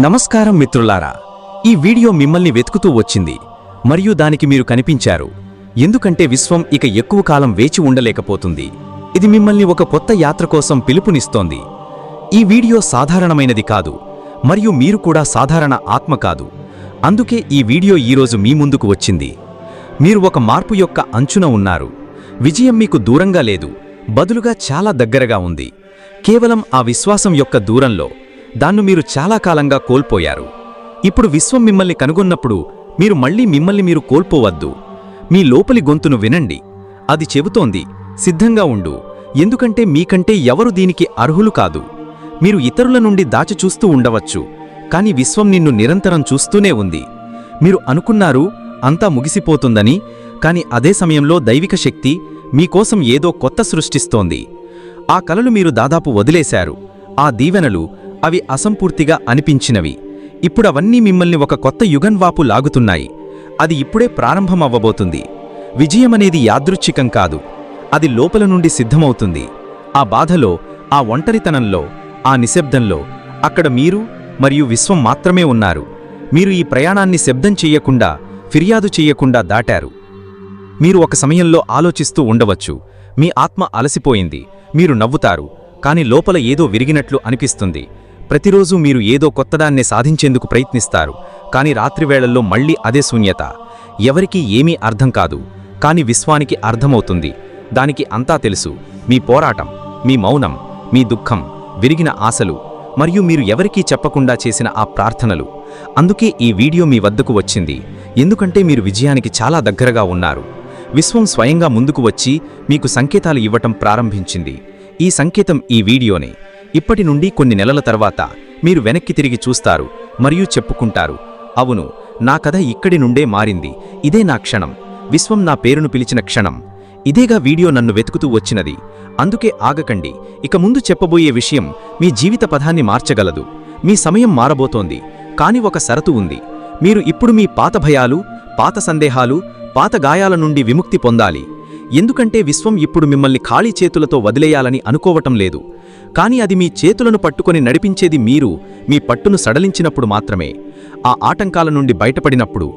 నమస్కారం మిత్రులారా, ఈ వీడియో మిమ్మల్ని వెతుకుతూ వచ్చింది మరియు దానికి మీరు కనిపించారు. ఎందుకంటే విశ్వం ఇక ఎక్కువ కాలం వేచి ఉండలేకపోతుంది. ఇది మిమ్మల్ని ఒక కొత్త యాత్ర కోసం పిలుపునిస్తోంది. ఈ వీడియో సాధారణమైనది కాదు మరియు మీరు కూడా సాధారణ ఆత్మ కాదు. అందుకే ఈ వీడియో ఈరోజు మీ ముందుకు వచ్చింది. మీరు ఒక మార్పు యొక్క అంచున ఉన్నారు. విజయం మీకు దూరంగా లేదు, బదులుగా చాలా దగ్గరగా ఉంది. కేవలం ఆ విశ్వాసం యొక్క దూరంలో దాన్ని మీరు చాలా కాలంగా కోల్పోయారు. ఇప్పుడు విశ్వం మిమ్మల్ని కనుగొన్నప్పుడు మీరు మళ్ళీ మిమ్మల్ని మీరు కోల్పోవద్దు. మీ లోపలి గొంతును వినండి. అది చెబుతోంది, సిద్ధంగా ఉండు, ఎందుకంటే మీకంటే ఎవరు దీనికి అర్హులు కాదు. మీరు ఇతరుల నుండి దాచి చూస్తూ ఉండవచ్చు, కాని విశ్వం నిన్ను నిరంతరం చూస్తూనే ఉంది. మీరు అనుకున్నారు అంతా ముగిసిపోతుందని, కాని అదే సమయంలో దైవిక శక్తి మీకోసం ఏదో కొత్త సృష్టిస్తోంది. ఆ కలలు మీరు దాదాపు వదిలేశారు. ఆ దీవెనలు అవి అసంపూర్తిగా అనిపించినవి. ఇప్పుడవన్నీ మిమ్మల్ని ఒక కొత్త యుగంవాపు లాగుతున్నాయి. అది ఇప్పుడే ప్రారంభమవ్వబోతుంది. విజయమనేది యాదృచ్ఛికం కాదు, అది లోపల నుండి సిద్ధమవుతుంది. ఆ బాధలో, ఆ ఒంటరితనంలో, ఆ నిశ్శబ్దంలో అక్కడ మీరు మరియు విశ్వం మాత్రమే ఉన్నారు. మీరు ఈ ప్రయాణాన్ని శబ్దం చెయ్యకుండా, ఫిర్యాదు చెయ్యకుండా దాటారు. మీరు ఒక సమయంలో ఆలోచిస్తూ ఉండవచ్చు, మీ ఆత్మ అలసిపోయింది. మీరు నవ్వుతారు, కాని లోపల ఏదో విరిగినట్లు అనిపిస్తుంది. ప్రతిరోజూ మీరు ఏదో కొత్తదాన్నే సాధించేందుకు ప్రయత్నిస్తారు, కాని రాత్రివేళల్లో మళ్లీ అదే శూన్యత. ఎవరికీ ఏమీ అర్థం కాదు, కాని విశ్వానికి అర్థమవుతుంది. దానికి అంతా తెలుసు. మీ పోరాటం, మీ మౌనం, మీ దుఃఖం, విరిగిన ఆశలు మరియు మీరు ఎవరికీ చెప్పకుండా చేసిన ఆ ప్రార్థనలు. అందుకే ఈ వీడియో మీ వద్దకు వచ్చింది, ఎందుకంటే మీరు విజయానికి చాలా దగ్గరగా ఉన్నారు. విశ్వం స్వయంగా ముందుకు వచ్చి మీకు సంకేతాలు ఇవ్వటం ప్రారంభించింది. ఈ సంకేతం ఈ వీడియోనే. ఇప్పటి నుండి కొన్ని నెలల తర్వాత మీరు వెనక్కి తిరిగి చూస్తారు మరియు చెప్పుకుంటారు, అవును, నా కథ ఇక్కడి నుండే మారింది. ఇదే నా క్షణం. విశ్వం నా పేరును పిలిచిన క్షణం. ఇదేగా వీడియో నన్ను వెతుకుతూ వచ్చినది. అందుకే ఆగకండి. ఇక ముందు చెప్పబోయే విషయం మీ జీవిత పదాన్ని మార్చగలదు. మీ సమయం మారబోతోంది, కాని ఒక షరతు ఉంది. మీరు ఇప్పుడు మీ పాత భయాలు, పాత సందేహాలు, పాత గాయాల నుండి విముక్తి పొందాలి. ఎందుకంటే విశ్వం ఇప్పుడు మిమ్మల్ని ఖాళీ చేతులతో వదిలేయాలని అనుకోవటం లేదు, కాని అది మీ చేతులను పట్టుకొని నడిపించేది మీరు మీ పట్టును సడలించినప్పుడు మాత్రమే. ఆ ఆటంకాల నుండి బయటపడినప్పుడు,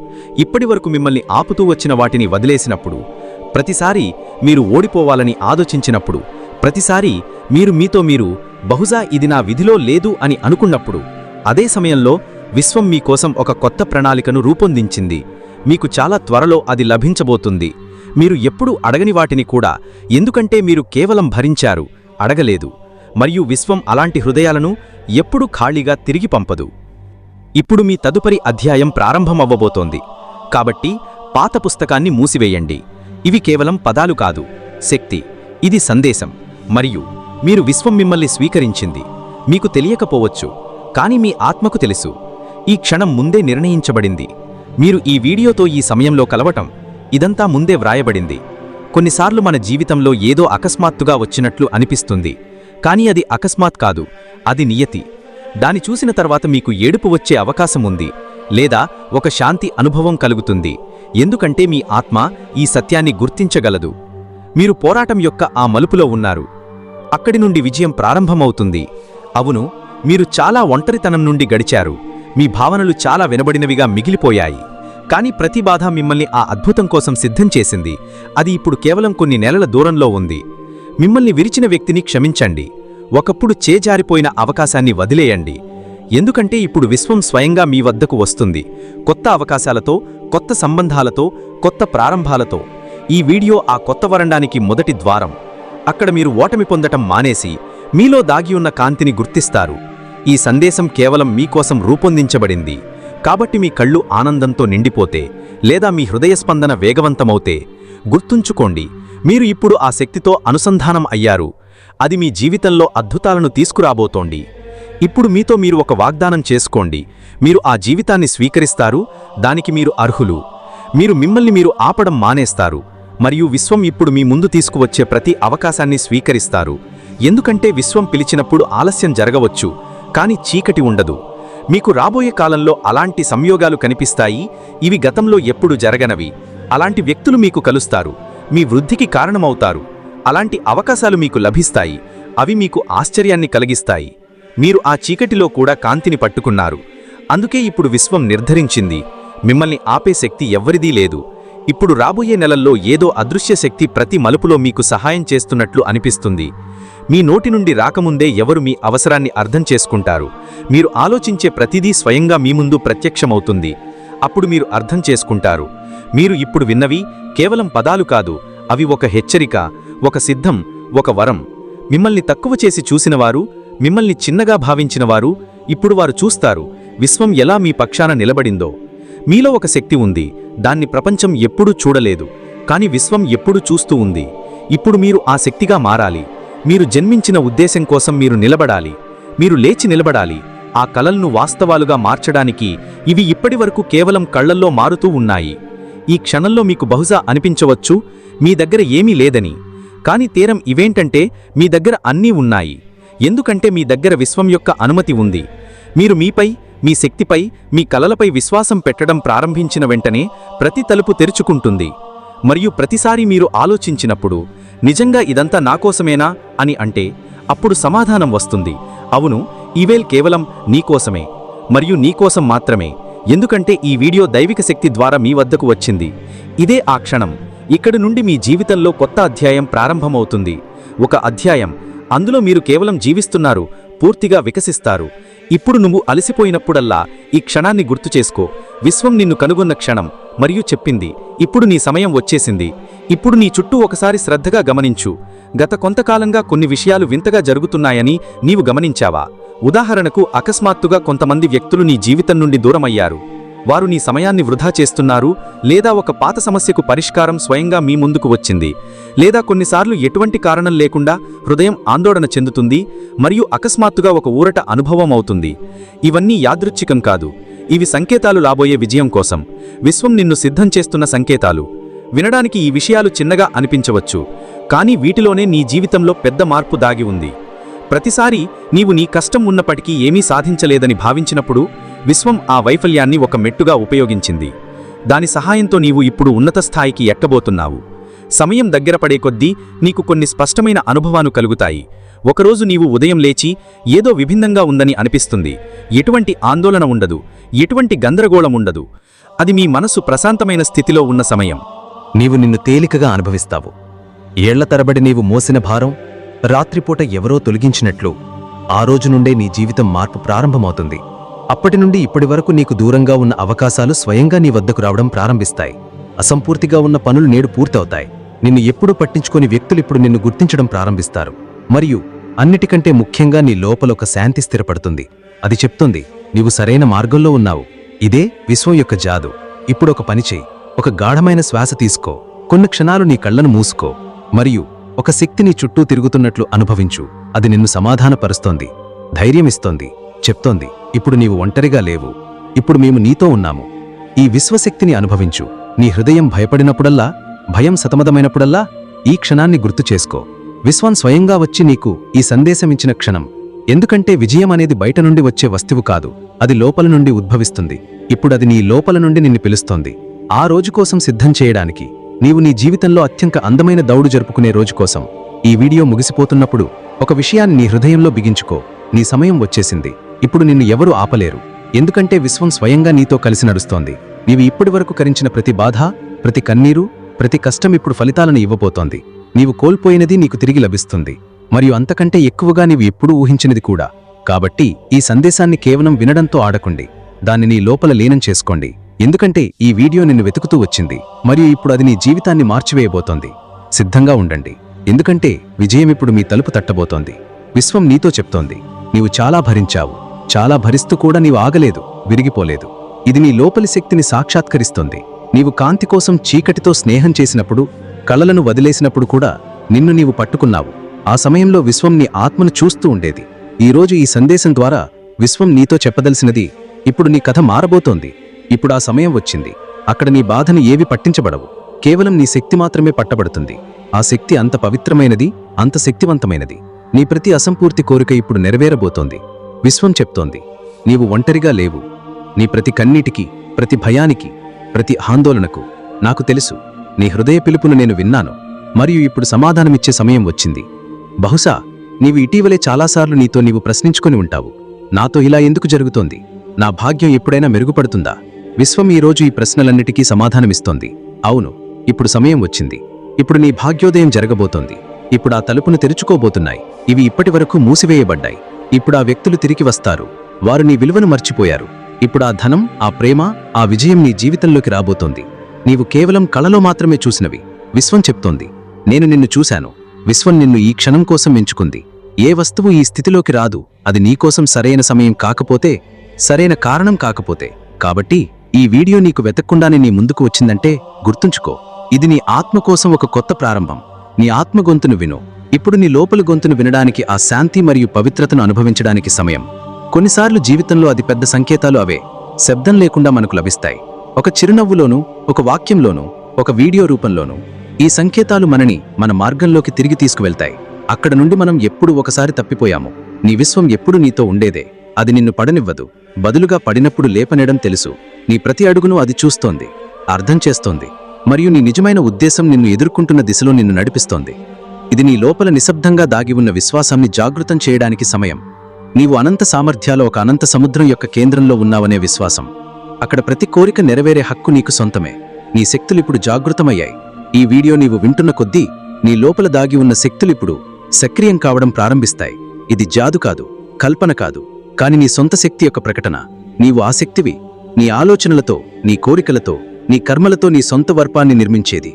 ఇప్పటివరకు మిమ్మల్ని ఆపుతూ వచ్చిన వాటిని వదిలేసినప్పుడు, ప్రతిసారి మీరు ఓడిపోవాలని ఆలోచించినప్పుడు, ప్రతిసారి మీరు మీతో మీరు బహుశా ఇది నా విధిలో లేదు అని అనుకున్నప్పుడు, అదే సమయంలో విశ్వం మీకోసం ఒక కొత్త ప్రణాళికను రూపొందించింది. మీకు చాలా త్వరలో అది లభించబోతుంది. మీరు ఎప్పుడూ అడగని వాటిని కూడా, ఎందుకంటే మీరు కేవలం భరించారు, అడగలేదు. మరియు విశ్వం అలాంటి హృదయాలను ఎప్పుడూ ఖాళీగా తిరిగి పంపదు. ఇప్పుడు మీ తదుపరి అధ్యాయం ప్రారంభమవ్వబోతోంది. కాబట్టి పాత పుస్తకాన్ని మూసివేయండి. ఇవి కేవలం పదాలు కాదు, శక్తి. ఇది సందేశం. మరియు మీరు విశ్వం మిమ్మల్ని స్వీకరించింది. మీకు తెలియకపోవచ్చు, కాని మీ ఆత్మకు తెలుసు. ఈ క్షణం ముందే నిర్ణయించబడింది. మీరు ఈ వీడియోతో ఈ సమయంలో కలవటం, ఇదంతా ముందే వ్రాయబడింది. కొన్నిసార్లు మన జీవితంలో ఏదో అకస్మాత్తుగా వచ్చినట్లు అనిపిస్తుంది, కానీ అది అకస్మాత్ కాదు, అది నియతి. దాని చూసిన తర్వాత మీకు ఏడుపు వచ్చే అవకాశం ఉంది, లేదా ఒక శాంతి అనుభవం కలుగుతుంది, ఎందుకంటే మీ ఆత్మ ఈ సత్యాన్ని గుర్తించగలదు. మీరు పోరాటం యొక్క ఆ మలుపులో ఉన్నారు. అక్కడి నుండి విజయం ప్రారంభమవుతుంది. అవును, మీరు చాలా ఒంటరితనం నుండి గడిచారు. మీ భావనలు చాలా వినబడినవిగా మిగిలిపోయాయి. కానీ ప్రతి బాధ మిమ్మల్ని ఆ అద్భుతం కోసం సిద్ధం చేసింది. అది ఇప్పుడు కేవలం కొన్ని నెలల దూరంలో ఉంది. మిమ్మల్ని విరిచిన వ్యక్తిని క్షమించండి. ఒకప్పుడు చేజారిపోయిన అవకాశాన్ని వదిలేయండి. ఎందుకంటే ఇప్పుడు విశ్వం స్వయంగా మీ వద్దకు వస్తుంది, కొత్త అవకాశాలతో, కొత్త సంబంధాలతో, కొత్త ప్రారంభాలతో. ఈ వీడియో ఆ కొత్త వరండానికి మొదటి ద్వారం. అక్కడ మీరు ఓటమి పొందటం మానేసి మీలో దాగి ఉన్న కాంతిని గుర్తిస్తారు. ఈ సందేశం కేవలం మీకోసం రూపొందించబడింది. కాబట్టి మీ కళ్ళు ఆనందంతో నిండిపోతే, లేదా మీ హృదయస్పందన వేగవంతమవుతే, గుర్తుంచుకోండి, మీరు ఇప్పుడు ఆ శక్తితో అనుసంధానం అయ్యారు. అది మీ జీవితంలో అద్భుతాలను తీసుకురాబోతోంది. ఇప్పుడు మీతో మీరు ఒక వాగ్దానం చేసుకోండి. మీరు ఆ జీవితాన్ని స్వీకరిస్తారు, దానికి మీరు అర్హులు. మీరు మిమ్మల్ని మీరు ఆపడం మానేస్తారు, మరియు విశ్వం ఇప్పుడు మీ ముందు తీసుకువచ్చే ప్రతి అవకాశాన్ని స్వీకరిస్తారు. ఎందుకంటే విశ్వం పిలిచినప్పుడు ఆలస్యం జరగవచ్చు, కాని చీకటి ఉండదు. మీకు రాబోయే కాలంలో అలాంటి సంయోగాలు కనిపిస్తాయి. ఇవి గతంలో ఎప్పుడు జరగనవి. అలాంటి వ్యక్తులు మీకు కలుస్తారు, మీ వృద్ధికి కారణమవుతారు. అలాంటి అవకాశాలు మీకు లభిస్తాయి. అవి మీకు ఆశ్చర్యాన్ని కలిగిస్తాయి. మీరు ఆ చీకటిలో కూడా కాంతిని పట్టుకున్నారు. అందుకే ఇప్పుడు విశ్వం నిర్ధారించింది, మిమ్మల్ని ఆపే శక్తి ఎవ్వరిదీ లేదు. ఇప్పుడు రాబోయే నెలల్లో ఏదో అదృశ్య శక్తి ప్రతి మలుపులో మీకు సహాయం చేస్తున్నట్లు అనిపిస్తుంది. మీ నోటి నుండి రాకముందే ఎవరు మీ అవసరాన్ని అర్థం చేసుకుంటారు. మీరు ఆలోచించే ప్రతిదీ స్వయంగా మీ ముందు ప్రత్యక్షమవుతుంది. అప్పుడు మీరు అర్థం చేసుకుంటారు, మీరు ఇప్పుడు విన్నవి కేవలం పదాలు కాదు, అవి ఒక హెచ్చరిక, ఒక సిద్ధం, ఒక వరం. మిమ్మల్ని తక్కువ చేసి చూసినవారు, మిమ్మల్ని చిన్నగా భావించినవారు, ఇప్పుడు వారు చూస్తారు విశ్వం ఎలా మీ పక్షాన నిలబడిందో. మీలో ఒక శక్తి ఉంది, దాన్ని ప్రపంచం ఎప్పుడూ చూడలేదు, కాని విశ్వం ఎప్పుడూ చూస్తూ ఉంది. ఇప్పుడు మీరు ఆ శక్తిగా మారాలి. మీరు జన్మించిన ఉద్దేశం కోసం మీరు నిలబడాలి. మీరు లేచి నిలబడాలి. ఆ కలలను వాస్తవాలుగా మార్చడానికి. ఇవి ఇప్పటివరకు కేవలం కళ్లల్లో మారుతూ ఉన్నాయి. ఈ క్షణంలో మీకు బహుశా అనిపించవచ్చు మీ దగ్గర ఏమీ లేదని. కాని తీరం ఇవేంటంటే మీ దగ్గర అన్నీ ఉన్నాయి. ఎందుకంటే మీ దగ్గర విశ్వం యొక్క అనుమతి ఉంది. మీరు మీపై, మీ శక్తిపై, మీ కలలపై విశ్వాసం పెట్టడం ప్రారంభించిన వెంటనే ప్రతి తలుపు తెరుచుకుంటుంది. మరియు ప్రతిసారి మీరు ఆలోచించినప్పుడు, నిజంగా ఇదంతా నాకోసమేనా అని అంటే, అప్పుడు సమాధానం వస్తుంది, అవును, ఈవేళ కేవలం నీకోసమే, మరియు నీకోసం మాత్రమే. ఎందుకంటే ఈ వీడియో దైవిక శక్తి ద్వారా మీ వద్దకు వచ్చింది. ఇదే ఆ క్షణం. ఇక్కడి నుండి మీ జీవితంలో కొత్త అధ్యాయం ప్రారంభమవుతుంది. ఒక అధ్యాయం, అందులో మీరు కేవలం జీవిస్తున్నారు, పూర్తిగా వికసిస్తారు. ఇప్పుడు నువ్వు అలసిపోయినప్పుడల్లా ఈ క్షణాన్ని గుర్తుచేసుకో. విశ్వం నిన్ను కనుగొన్న క్షణం మరియు చెప్పింది, ఇప్పుడు నీ సమయం వచ్చేసింది. ఇప్పుడు నీ చుట్టూ ఒకసారి శ్రద్ధగా గమనించు. గత కొంతకాలంగా కొన్ని విషయాలు వింతగా జరుగుతున్నాయని నీవు గమనించావా? ఉదాహరణకు, అకస్మాత్తుగా కొంతమంది వ్యక్తులు నీ జీవితం నుండి దూరమయ్యారు. వారు నీ సమయాన్ని వృధా చేస్తున్నారు, లేదా ఒక పాత సమస్యకు పరిష్కారం స్వయంగా మీ ముందుకు వచ్చింది, లేదా కొన్నిసార్లు ఎటువంటి కారణం లేకుండా హృదయం ఆందోళన చెందుతుంది మరియు అకస్మాత్తుగా ఒక ఊరట అనుభవం అవుతుంది. ఇవన్నీ యాదృచ్ఛికం కాదు. ఇవి సంకేతాలు, రాబోయే విజయం కోసం విశ్వం నిన్ను సిద్ధం చేస్తున్న సంకేతాలు. వినడానికి ఈ విషయాలు చిన్నగా అనిపించవచ్చు, కానీ వీటిలోనే నీ జీవితంలో పెద్ద మార్పు దాగి ఉంది. ప్రతిసారి నీవు నీ కష్టం ఉన్నప్పటికీ ఏమీ సాధించలేదని భావించినప్పుడు విశ్వం ఆ వైఫల్యాన్ని ఒక మెట్టుగా ఉపయోగించింది. దాని సహాయంతో నీవు ఇప్పుడు ఉన్నత స్థాయికి ఎక్కబోతున్నావు. సమయం దగ్గరపడే కొద్దీ నీకు కొన్ని స్పష్టమైన అనుభవాలు కలుగుతాయి. ఒకరోజు నీవు ఉదయం లేచి ఏదో విభిన్నంగా ఉందని అనిపిస్తుంది. ఎటువంటి ఆందోళన ఉండదు, ఎటువంటి గందరగోళం ఉండదు. అది మీ మనసు ప్రశాంతమైన స్థితిలో ఉన్న సమయం. నీవు నిన్ను తేలికగా అనుభవిస్తావు. ఏళ్ల తరబడి నీవు మోసిన భారం రాత్రిపూట ఎవరో తొలగించినట్లు ఆ రోజు నుండే నీ జీవితం మార్పు ప్రారంభమవుతుంది. అప్పటి నుండి ఇప్పటి వరకు నీకు దూరంగా ఉన్న అవకాశాలు స్వయంగా నీ వద్దకు రావడం ప్రారంభిస్తాయి. అసంపూర్తిగా ఉన్న పనులు నేడు పూర్తవుతాయి. నిన్ను ఎప్పుడూ పట్టించుకోని వ్యక్తులిప్పుడు నిన్ను గుర్తించడం ప్రారంభిస్తారు. మరియు అన్నిటికంటే ముఖ్యంగా నీ లోపల ఒక శాంతి స్థిరపడుతుంది. అది చెప్తుంది, నీవు సరైన మార్గంలో ఉన్నావు. ఇదే విశ్వం యొక్క జాదు. ఇప్పుడు ఒక పని చేయి. ఒక గాఢమైన శ్వాస తీసుకో. కొన్ని క్షణాలు నీ కళ్లను మూసుకో మరియు ఒక శక్తి నీ చుట్టూ తిరుగుతున్నట్లు అనుభవించు. అది నిన్ను సమాధానపరుస్తోంది, ధైర్యమిస్తోంది, చెప్తోంది, ఇప్పుడు నీవు ఒంటరిగా లేవు, ఇప్పుడు మేము నీతో ఉన్నాము. ఈ విశ్వశక్తిని అనుభవించు. నీ హృదయం భయపడినప్పుడల్లా, భయం సతమతమైనప్పుడల్లా ఈ క్షణాన్ని గుర్తు చేసుకో. విశ్వం స్వయంగా వచ్చి నీకు ఈ సందేశమిచ్చిన క్షణం. ఎందుకంటే విజయం అనేది బయట నుండి వచ్చే వస్తువు కాదు, అది లోపల నుండి ఉద్భవిస్తుంది. ఇప్పుడు అది నీ లోపల నుండి నిన్ను పిలుస్తోంది. ఆ రోజు కోసం సిద్ధం చేయడానికి, నీవు నీ జీవితంలో అత్యంత అందమైన దౌడు జరుపుకునే రోజు కోసం. ఈ వీడియో ముగిసిపోతున్నప్పుడు ఒక విషయాన్ని నీ హృదయంలో బిగించుకో. నీ సమయం వచ్చేసింది. ఇప్పుడు నిన్ను ఎవరూ ఆపలేరు. ఎందుకంటే విశ్వం స్వయంగా నీతో కలిసి నడుస్తోంది. నీవు ఇప్పటివరకు కరించిన ప్రతి బాధ, ప్రతి కన్నీరు, ప్రతి కష్టం ఇప్పుడు ఫలితాలను ఇవ్వబోతోంది. నీవు కోల్పోయినది నీకు తిరిగి లభిస్తుంది, మరియు అంతకంటే ఎక్కువగా నీవు ఎప్పుడూ ఊహించినది కూడా. కాబట్టి ఈ సందేశాన్ని కేవలం వినడంతో ఆడకండి, దాన్ని నీ లోపల లీనం చేసుకోండి. ఎందుకంటే ఈ వీడియో నిన్ను వెతుకుతూ వచ్చింది, మరియు ఇప్పుడు అది నీ జీవితాన్ని మార్చివేయబోతోంది. సిద్ధంగా ఉండండి, ఎందుకంటే విజయం ఇప్పుడు మీ తలుపు తట్టబోతోంది. విశ్వం నీతో చెప్తోంది, నీవు చాలా భరించావు, చాలా భరిస్తూ కూడా నీవు ఆగలేదు, విరిగిపోలేదు. ఇది నీ లోపలి శక్తిని సాక్షాత్కరిస్తోంది. నీవు కాంతి కోసం చీకటితో స్నేహం చేసినప్పుడు, కళలను వదిలేసినప్పుడు కూడా నిన్ను నీవు పట్టుకున్నావు. ఆ సమయంలో విశ్వం నీ ఆత్మను చూస్తూ ఉండేది. ఈరోజు ఈ సందేశం ద్వారా విశ్వం నీతో చెప్పదలసినది, ఇప్పుడు నీ కథ మారబోతోంది. ఇప్పుడు ఆ సమయం వచ్చింది. అక్కడ నీ బాధను ఏవి పట్టించబడవు, కేవలం నీ శక్తి మాత్రమే పట్టబడుతుంది. ఆ శక్తి అంత పవిత్రమైనది, అంత శక్తివంతమైనది. నీ ప్రతి అసంపూర్తి కోరిక ఇప్పుడు నెరవేరబోతోంది. విశ్వం చెప్తోంది, నీవు ఒంటరిగా లేవు. నీ ప్రతి కన్నీటికి, ప్రతి భయానికి, ప్రతి ఆందోళనకు నాకు తెలుసు. నీ హృదయ పిలుపును నేను విన్నాను, మరియు ఇప్పుడు సమాధానమిచ్చే సమయం వచ్చింది. బహుశా నీవు ఇటీవలే చాలాసార్లు నీతో నీవు ప్రశ్నించుకొని ఉంటావు, నాతో ఇలా ఎందుకు జరుగుతోంది? నా భాగ్యం ఎప్పుడైనా మెరుగుపడుతుందా? విశ్వం ఈరోజు ఈ ప్రశ్నలన్నిటికీ సమాధానమిస్తోంది. అవును, ఇప్పుడు సమయం వచ్చింది. ఇప్పుడు నీ భాగ్యోదయం జరగబోతోంది. ఇప్పుడు ఆ తలుపును తెరుచుకోబోతున్నాయి. ఇవి ఇప్పటివరకు మూసివేయబడ్డాయి. ఇప్పుడు ఆ వ్యక్తులు తిరిగి వస్తారు. వారు నీ విలువను మర్చిపోయారు. ఇప్పుడు ఆ ధనం, ఆ ప్రేమ, ఆ విజయం నీ జీవితంలోకి రాబోతోంది. నీవు కేవలం కలలో మాత్రమే చూసినవి. విశ్వం చెప్తోంది, నేను నిన్ను చూశాను. విశ్వం నిన్ను ఈ క్షణం కోసం ఎంచుకుంది. ఏ వస్తువు ఈ స్థితిలోకి రాదు అది నీకోసం సరైన సమయం కాకపోతే, సరైన కారణం కాకపోతే. కాబట్టి ఈ వీడియో నీకు వెతక్కుండానే నీ ముందుకు వచ్చిందంటే గుర్తుంచుకో, ఇది నీ ఆత్మ కోసం ఒక కొత్త ప్రారంభం. నీ ఆత్మ గొంతును విను. ఇప్పుడు నీ లోపలి గొంతును వినడానికి, ఆ శాంతి మరియు పవిత్రతను అనుభవించడానికి సమయం. కొన్నిసార్లు జీవితంలో అతి పెద్ద సంకేతాలు అవే. శబ్దం లేకుండా మనకు లభిస్తాయి. ఒక చిరునవ్వులోనూ, ఒక వాక్యంలోనూ, ఒక వీడియో రూపంలోనూ. ఈ సంకేతాలు మనని మన మార్గంలోకి తిరిగి తీసుకువెళ్తాయి. అక్కడ నుండి మనం ఎప్పుడు ఒకసారి తప్పిపోయాము. నీ విశ్వం ఎప్పుడు నీతో ఉండేదే. అది నిన్ను పడనివ్వదు. బదులుగా పడినప్పుడు లేపనేయడం తెలుసు. నీ ప్రతి అడుగును అది చూస్తోంది, అర్థం చేస్తోంది, మరియు నీ నిజమైన ఉద్దేశం నిన్ను ఎదుర్కొంటున్న దిశలో నిన్ను నడిపిస్తోంది. ఇది నీ లోపల నిశ్శబ్దంగా దాగి ఉన్న విశ్వాసాన్ని జాగృతం చేయడానికి సమయం. నీవు అనంత సామర్థ్యాల ఒక అనంత సముద్రం యొక్క కేంద్రంలో ఉన్నావనే విశ్వాసం. అక్కడ ప్రతి కోరిక నెరవేరే హక్కు నీకు సొంతమే. నీ శక్తులిప్పుడు జాగృతమయ్యాయి. ఈ వీడియో నీవు వింటున్న కొద్దీ నీ లోపల దాగి ఉన్న శక్తులిప్పుడు సక్రియం కావడం ప్రారంభిస్తాయి. ఇది జాదు కాదు, కల్పన కాదు, కాని నీ సొంత శక్తి యొక్క ప్రకటన. నీవు ఆ శక్తివి. నీ ఆలోచనలతో, నీ కోరికలతో, నీ కర్మలతో నీ సొంత వర్పాన్ని నిర్మించేది.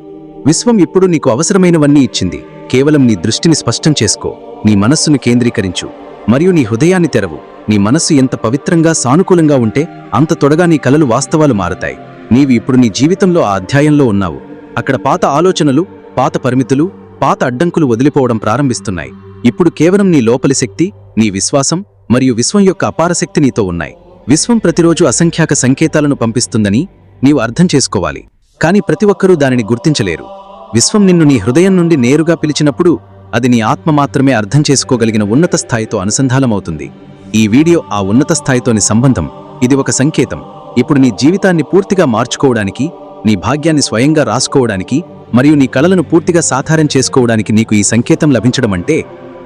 విశ్వం ఇప్పుడు నీకు అవసరమైనవన్నీ ఇచ్చింది. కేవలం నీ దృష్టిని స్పష్టం చేసుకో. నీ మనస్సును కేంద్రీకరించు మరియు నీ హృదయాన్ని తెరవు. నీ మనస్సు ఎంత పవిత్రంగా, సానుకూలంగా ఉంటే అంత త్వరగా నీ కలలు వాస్తవాలు మారతాయి. నీవు ఇప్పుడు నీ జీవితంలో ఆ అధ్యాయంలో ఉన్నావు. అక్కడ పాత ఆలోచనలు, పాత పరిమితులు, పాత అడ్డంకులు వదిలిపోవడం ప్రారంభిస్తున్నాయి. ఇప్పుడు కేవలం నీ లోపలి శక్తి, నీ విశ్వాసం మరియు విశ్వం యొక్క అపార శక్తి నీతో ఉన్నాయి. విశ్వం ప్రతిరోజు అసంఖ్యాక సంకేతాలను పంపిస్తుందని నీవు అర్థం చేసుకోవాలి. కానీ ప్రతి ఒక్కరూ దానిని గుర్తించలేరు. విశ్వం నిన్ను నీ హృదయం నుండి నేరుగా పిలిచినప్పుడు అది నీ ఆత్మ మాత్రమే అర్థం చేసుకోగలిగిన ఉన్నత స్థాయితో అనుసంధానమవుతుంది. ఈ వీడియో ఆ ఉన్నత స్థాయితోని సంబంధం. ఇది ఒక సంకేతం. ఇప్పుడు నీ జీవితాన్ని పూర్తిగా మార్చుకోవడానికి, నీ భాగ్యాన్ని స్వయంగా రాసుకోవడానికి మరియు నీ కలలను పూర్తిగా సాకారం చేసుకోవడానికి నీకు ఈ సంకేతం లభించడం అంటే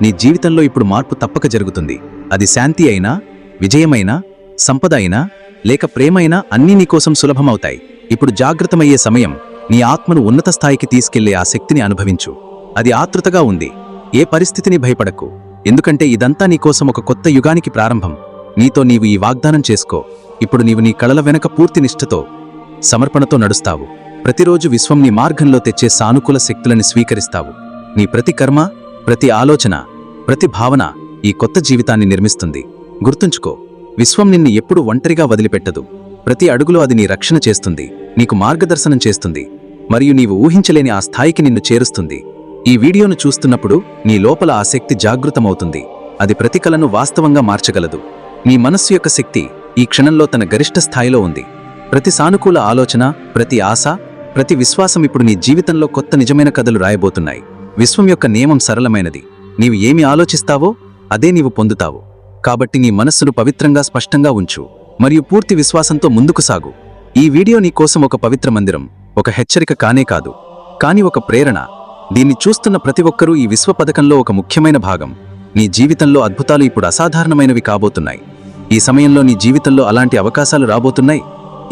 నీ జీవితంలో ఇప్పుడు మార్పు తప్పక జరుగుతుంది. అది శాంతి అయినా, విజయమైనా, సంపద అయినా, లేక ప్రేమైనా అన్నీ నీకోసం సులభమవుతాయి. ఇప్పుడు జాగృతమయ్యే సమయం. నీ ఆత్మను ఉన్నత స్థాయికి తీసుకెళ్లే ఆ శక్తిని అనుభవించు. అది ఆతృతగా ఉంది. ఏ పరిస్థితిని భయపడకు, ఎందుకంటే ఇదంతా నీకోసం ఒక కొత్త యుగానికి ప్రారంభం. నీతో నీవు ఈ వాగ్దానం చేసుకో. ఇప్పుడు నీవు నీ కలల వెనక పూర్తి నిష్ఠతో, సమర్పణతో నడుస్తావు. ప్రతిరోజు విశ్వం నీ మార్గంలో తెచ్చే సానుకూల శక్తులను స్వీకరిస్తావు. నీ ప్రతి కర్మ, ప్రతి ఆలోచన, ప్రతి భావన ఈ కొత్త జీవితాన్ని నిర్మిస్తుంది. గుర్తుంచుకో, విశ్వం నిన్ను ఎప్పుడూ ఒంటరిగా వదిలిపెట్టదు. ప్రతి అడుగులో అది నీ రక్షణ చేస్తుంది, నీకు మార్గదర్శనం చేస్తుంది మరియు నీవు ఊహించలేని ఆ స్థాయికి నిన్ను చేరుస్తుంది. ఈ వీడియోను చూస్తున్నప్పుడు నీ లోపల ఆ శక్తి జాగృతమవుతుంది. అది ప్రతి కలను వాస్తవంగా మార్చగలదు. నీ మనస్సు యొక్క శక్తి ఈ క్షణంలో తన గరిష్ట స్థాయిలో ఉంది. ప్రతి సానుకూల ఆలోచన, ప్రతి ఆశ, ప్రతి విశ్వాసం ఇప్పుడు నీ జీవితంలో కొత్త నిజమైన కథలు రాయబోతున్నాయి. విశ్వం యొక్క నియమం సరళమైనది. నీవు ఏమి ఆలోచిస్తావో అదే నీవు పొందుతావు. కాబట్టి నీ మనస్సును పవిత్రంగా, స్పష్టంగా ఉంచు మరియు పూర్తి విశ్వాసంతో ముందుకు సాగు. ఈ వీడియో నీ కోసం ఒక పవిత్ర మందిరం, ఒక హెచ్చరిక కానే కాదు, కానీ ఒక ప్రేరణ. దీన్ని చూస్తున్న ప్రతి ఒక్కరూ ఈ విశ్వ పథకంలో ఒక ముఖ్యమైన భాగం. నీ జీవితంలో అద్భుతాలు ఇప్పుడు అసాధారణమైనవి కాబోతున్నాయి. ఈ సమయంలో నీ జీవితంలో అలాంటి అవకాశాలు రాబోతున్నాయి.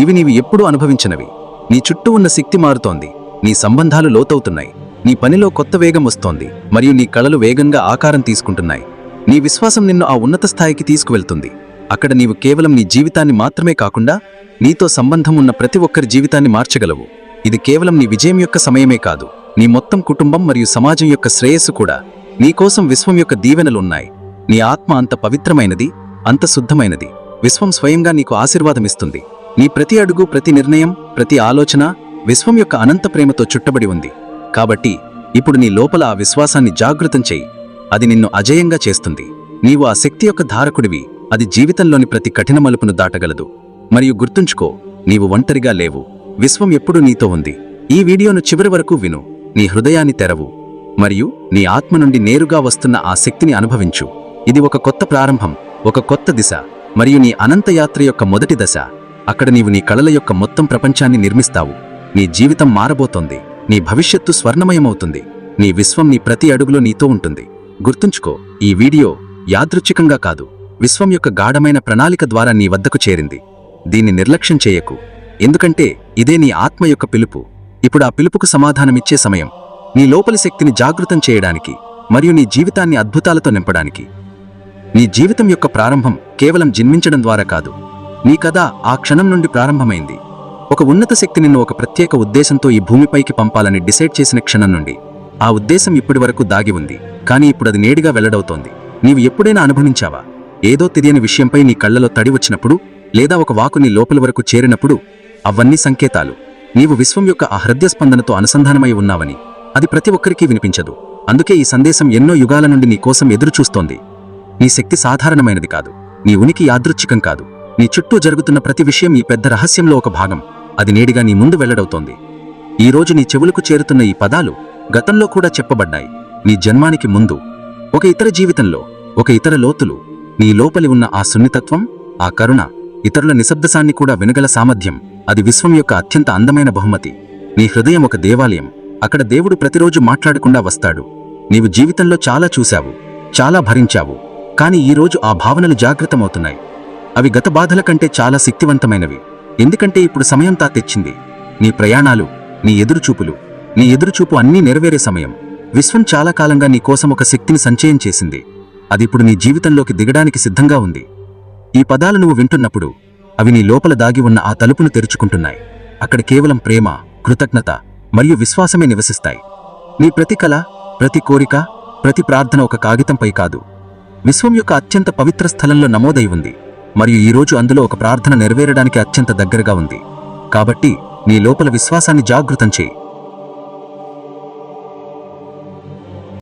ఇవి నీవు ఎప్పుడూ అనుభవించినవి. నీ చుట్టూ ఉన్న శక్తి మారుతోంది. నీ సంబంధాలు లోతవుతున్నాయి. నీ పనిలో కొత్త వేగం వస్తోంది మరియు నీ కళలు వేగంగా ఆకారం తీసుకుంటున్నాయి. నీ విశ్వాసం నిన్ను ఆ ఉన్నత స్థాయికి తీసుకువెళ్తుంది. అక్కడ నీవు కేవలం నీ జీవితాన్ని మాత్రమే కాకుండా నీతో సంబంధం ఉన్న ప్రతి ఒక్కరి జీవితాన్ని మార్చగలవు. ఇది కేవలం నీ విజయం యొక్క సమయమే కాదు, నీ మొత్తం కుటుంబం మరియు సమాజం యొక్క శ్రేయస్సు కూడా. నీకోసం విశ్వం యొక్క దీవెనలున్నాయి. నీ ఆత్మ అంత పవిత్రమైనది, అంత శుద్ధమైనది. విశ్వం స్వయంగా నీకు ఆశీర్వాదమిస్తుంది. నీ ప్రతి అడుగు, ప్రతి నిర్ణయం, ప్రతి ఆలోచన విశ్వం యొక్క అనంత ప్రేమతో చుట్టబడి ఉంది. కాబట్టి ఇప్పుడు నీ లోపల ఆ విశ్వాసాన్ని జాగృతం చెయ్యి. అది నిన్ను అజేయంగా చేస్తుంది. నీవు ఆ శక్తి యొక్క ధారకుడివి. అది జీవితంలోని ప్రతి కఠిన మలుపును దాటగలదు. మరియు గుర్తుంచుకో, నీవు ఒంటరిగా లేవు. విశ్వం ఎప్పుడూ నీతో ఉంది. ఈ వీడియోను చివరి వరకు విను. నీ హృదయాన్ని తెరవు మరియు నీ ఆత్మ నుండి నేరుగా వస్తున్న ఆ శక్తిని అనుభవించు. ఇది ఒక కొత్త ప్రారంభం, ఒక కొత్త దిశ మరియు నీ అనంత యాత్ర యొక్క మొదటి దశ. అక్కడ నీవు నీ కళల యొక్క మొత్తం ప్రపంచాన్ని నిర్మిస్తావు. నీ జీవితం మారబోతోంది. నీ భవిష్యత్తు స్వర్ణమయమవుతుంది. నీ విశ్వం నీ ప్రతి అడుగులో నీతో ఉంటుంది. గుర్తుంచుకో, ఈ వీడియో యాదృచ్ఛికంగా కాదు, విశ్వం యొక్క గాఢమైన ప్రణాళిక ద్వారా నీ వద్దకు చేరింది. దీన్ని నిర్లక్ష్యం చేయకు, ఎందుకంటే ఇదే నీ ఆత్మ యొక్క పిలుపు. ఇప్పుడు ఆ పిలుపుకు సమాధానమిచ్చే సమయం. నీ లోపలి శక్తిని జాగృతం చేయడానికి మరియు నీ జీవితాన్ని అద్భుతాలతో నింపడానికి. నీ జీవితం యొక్క ప్రారంభం కేవలం జన్మించడం ద్వారా కాదు, నీ కథ ఆ క్షణం నుండి ప్రారంభమైంది. ఒక ఉన్నత శక్తి నిన్ను ఒక ప్రత్యేక ఉద్దేశంతో ఈ భూమిపైకి పంపాలని డిసైడ్ చేసిన క్షణం నుండి ఆ ఉద్దేశం ఇప్పటి వరకు దాగి ఉంది, కానీ ఇప్పుడు అది నేరుగా వెల్లడవుతోంది. నీవు ఎప్పుడైనా అనుభవించావా? ఏదో తెలియని విషయంపై నీ కళ్లలో తడి వచ్చినప్పుడు, లేదా ఒక వాకు నీ లోపలి వరకు చేరినప్పుడు? అవన్నీ సంకేతాలు. నీవు విశ్వం యొక్క ఆ హృదయస్పందనతో అనుసంధానమై ఉన్నావని. అది ప్రతి ఒక్కరికీ వినిపించదు. అందుకే ఈ సందేశం ఎన్నో యుగాల నుండి నీ కోసం ఎదురుచూస్తోంది. నీ శక్తి సాధారణమైనది కాదు, నీ ఉనికి యాదృచ్ఛికం కాదు. నీ చుట్టూ జరుగుతున్న ప్రతి విషయం ఈ పెద్ద రహస్యంలో ఒక భాగం. అది నేడిగా నీ ముందు వెల్లడవుతోంది. ఈరోజు నీ చెవులకు చేరుతున్న ఈ పదాలు గతంలో కూడా చెప్పబడ్డాయి. నీ జన్మానికి ముందు, ఒక ఇతర జీవితంలో, ఒక ఇతర లోతులు. నీ లోపలి ఉన్న ఆ సున్నితత్వం, ఆ కరుణ, ఇతరుల నిశ్శబ్దసాన్ని కూడా వినగల సామర్థ్యం, అది విశ్వం యొక్క అత్యంత అందమైన బహుమతి. నీ హృదయం ఒక దేవాలయం. అక్కడ దేవుడు ప్రతిరోజు మాట్లాడకుండా వస్తాడు. నీవు జీవితంలో చాలా చూశావు, చాలా భరించావు, కానీ ఈరోజు ఆ భావనలు జాగృతమవుతున్నాయి. అవి గత బాధల కంటే చాలా శక్తివంతమైనవి. ఎందుకంటే ఇప్పుడు సమయం తెచ్చింది. నీ ప్రయాణాలు, నీ ఎదురుచూపు అన్నీ నెరవేరే సమయం. విశ్వం చాలా కాలంగా నీ కోసం ఒక శక్తిని సంచయం చేసింది. అది ఇప్పుడు నీ జీవితంలోకి దిగడానికి సిద్ధంగా ఉంది. ఈ పదాలు నువ్వు వింటున్నప్పుడు అవి నీ లోపల దాగి ఉన్న ఆ తలుపును తెరుచుకుంటున్నాయి. అక్కడ కేవలం ప్రేమ, కృతజ్ఞత మరియు విశ్వాసమే నివసిస్తాయి. నీ ప్రతి కల, ప్రతి కోరిక, ప్రతి ప్రార్థన ఒక కాగితంపై కాదు, విశ్వం యొక్క అత్యంత పవిత్ర స్థలంలో నమోదై ఉంది. మరియు ఈరోజు అందులో ఒక ప్రార్థన నెరవేరడానికి అత్యంత దగ్గరగా ఉంది. కాబట్టి నీ లోపల విశ్వాసాన్ని జాగృతం చేయి.